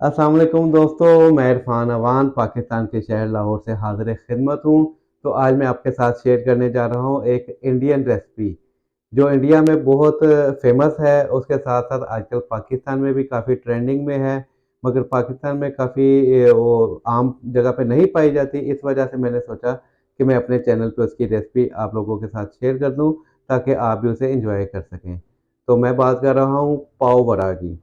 अस्सलाम वालेकुम दोस्तों, मैं इरफान अवान पाकिस्तान के शहर लाहौर से हाज़िर खिदमत हूँ। तो आज मैं आपके साथ शेयर करने जा रहा हूँ एक इंडियन रेसिपी जो इंडिया में बहुत फेमस है। उसके साथ-साथ आजकल पाकिस्तान में भी काफ़ी ट्रेंडिंग में है, मगर पाकिस्तान में काफ़ी वो आम जगह पे नहीं पाई जाती। इस वजह से मैंने सोचा कि मैं अपने चैनल पे उसकी रेसिपी आप लोगों के साथ शेयर कर दूँ, ताकि आप भी उसे एन्जॉय कर सकें। तो मैं बात कर रहा हूँ पाव वड़ा की।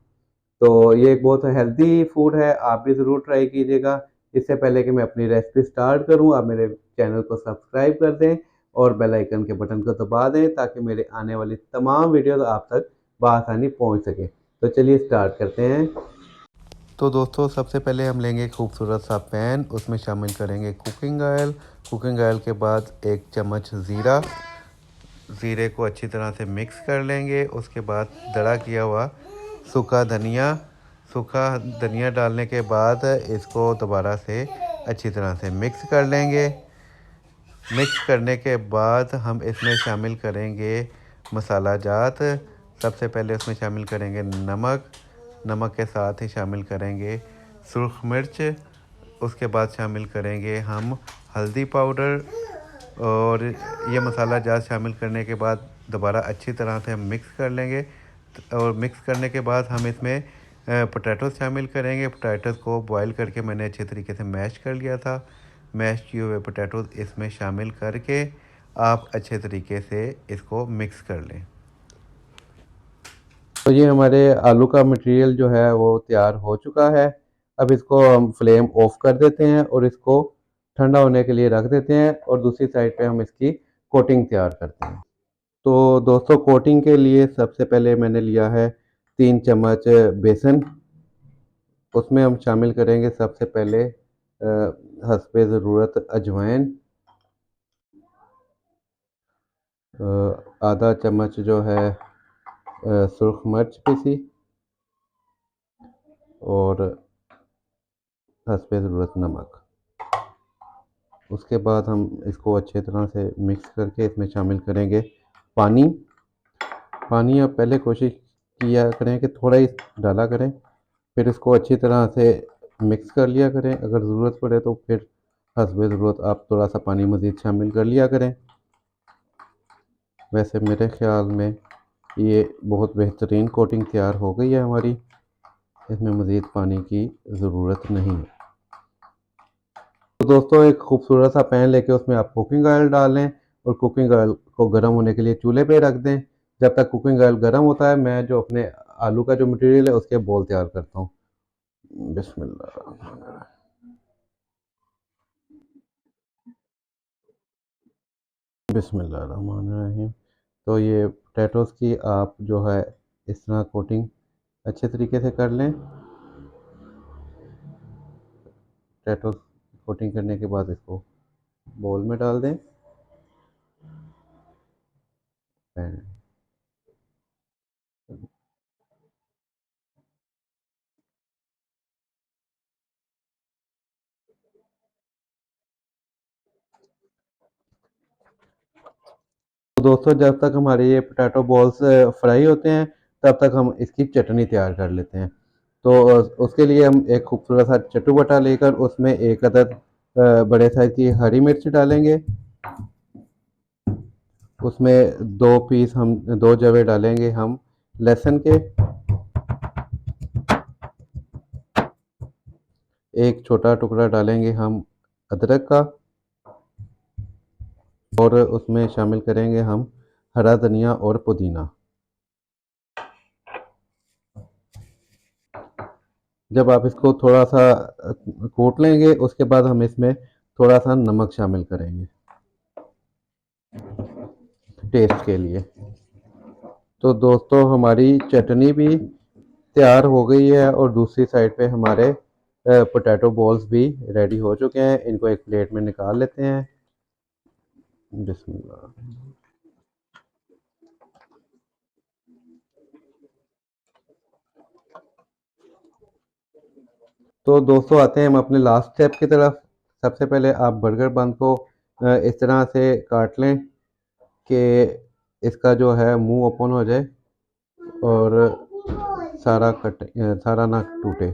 तो ये एक बहुत हेल्दी फूड है, आप भी ज़रूर ट्राई कीजिएगा। इससे पहले कि मैं अपनी रेसिपी स्टार्ट करूँ, आप मेरे चैनल को सब्सक्राइब कर दें और बेल आइकन के बटन को दबा दें, ताकि मेरे आने वाली तमाम वीडियोज़ आप तक बआसानी पहुँच सके। तो चलिए स्टार्ट करते हैं। तो दोस्तों, सबसे पहले हम लेंगे खूबसूरत सा पैन, उसमें शामिल करेंगे कुकिंग ऑयल। कुकिंग ऑयल के बाद 1 चम्मच ज़ीरा, ज़ीरे को अच्छी तरह से मिक्स कर लेंगे। उसके बाद दड़ा किया हुआ सूखा धनिया, सूखा धनिया डालने के बाद इसको दोबारा से अच्छी तरह से मिक्स कर लेंगे। मिक्स करने के बाद हम इसमें शामिल करेंगे मसाला जात। सबसे पहले उसमें शामिल करेंगे नमक, नमक के साथ ही शामिल करेंगे सुर्ख मिर्च। उसके बाद शामिल करेंगे हम हल्दी पाउडर। और ये मसाला जात शामिल करने के बाद दोबारा अच्छी तरह से हम मिक्स कर लेंगे। और मिक्स करने के बाद हम इसमें पोटैटोज़ शामिल करेंगे। पोटैटोज़ को बॉईल करके मैंने अच्छे तरीके से मैश कर लिया था। मैश किए हुए पोटैटोज़ इसमें शामिल करके आप अच्छे तरीके से इसको मिक्स कर लें। तो ये हमारे आलू का मटेरियल जो है वो तैयार हो चुका है। अब इसको हम फ्लेम ऑफ कर देते हैं और इसको ठंडा होने के लिए रख देते हैं, और दूसरी साइड पे हम इसकी कोटिंग तैयार करते हैं। तो दोस्तों, कोटिंग के लिए सबसे पहले मैंने लिया है 3 चम्मच बेसन। उसमें हम शामिल करेंगे सबसे पहले हस्बे ज़रूरत अजवाइन, आधा चम्मच जो है सुर्ख मिर्च पीसी, और हस्बे ज़रूरत नमक। उसके बाद हम इसको अच्छे तरह से मिक्स करके इसमें शामिल करेंगे पानी। पानी आप पहले कोशिश किया करें कि थोड़ा ही डाला करें, फिर इसको अच्छी तरह से मिक्स कर लिया करें। अगर ज़रूरत पड़े तो फिर हस्बे ज़रूरत आप थोड़ा सा पानी मज़ीद शामिल कर लिया करें। वैसे मेरे ख़्याल में ये बहुत बेहतरीन कोटिंग तैयार हो गई है हमारी, इसमें मज़ीद पानी की ज़रूरत नहीं है। तो दोस्तों, एक खूबसूरत सा पैन लेके उसमें आप कुकिंग ऑयल डाल लें, और कुकिंग ऑयल को गर्म होने के लिए चूल्हे पे रख दें। जब तक कुकिंग ऑयल गर्म होता है, मैं जो अपने आलू का जो मटेरियल है उसके बॉल तैयार करता हूँ। बिस्मिल्लाह। बिस्मिल्लाहिर्रहमानिर्रहीम। तो ये पोटैटोज़ की आप जो है इस तरह कोटिंग अच्छे तरीके से कर लें। पोटैटोज़ कोटिंग करने के बाद इसको बोल में डाल दें। तो दोस्तों, जब तक हमारे ये पोटैटो बॉल्स फ्राई होते हैं, तब तक हम इसकी चटनी तैयार कर लेते हैं। तो उसके लिए हम एक खूबसूरत सा चटुबटा लेकर उसमें एक अदद बड़े साइज़ की हरी मिर्च डालेंगे। उसमें 2 पीस हम 2 जवे डालेंगे हम लहसुन के। एक छोटा टुकड़ा डालेंगे हम अदरक का, और उसमें शामिल करेंगे हम हरा धनिया और पुदीना। जब आप इसको थोड़ा सा कूट लेंगे, उसके बाद हम इसमें थोड़ा सा नमक शामिल करेंगे टेस्ट के लिए। तो दोस्तों, हमारी चटनी भी तैयार हो गई है, और दूसरी साइड पे हमारे पोटैटो बॉल्स भी रेडी हो चुके हैं। इनको एक प्लेट में निकाल लेते हैं। बिस्मिल्लाह। तो दोस्तों, आते हैं हम अपने लास्ट स्टेप की तरफ। सबसे पहले आप बर्गर बन को इस तरह से काट लें कि इसका जो है मुंह ओपन हो जाए और सारा ना टूटे।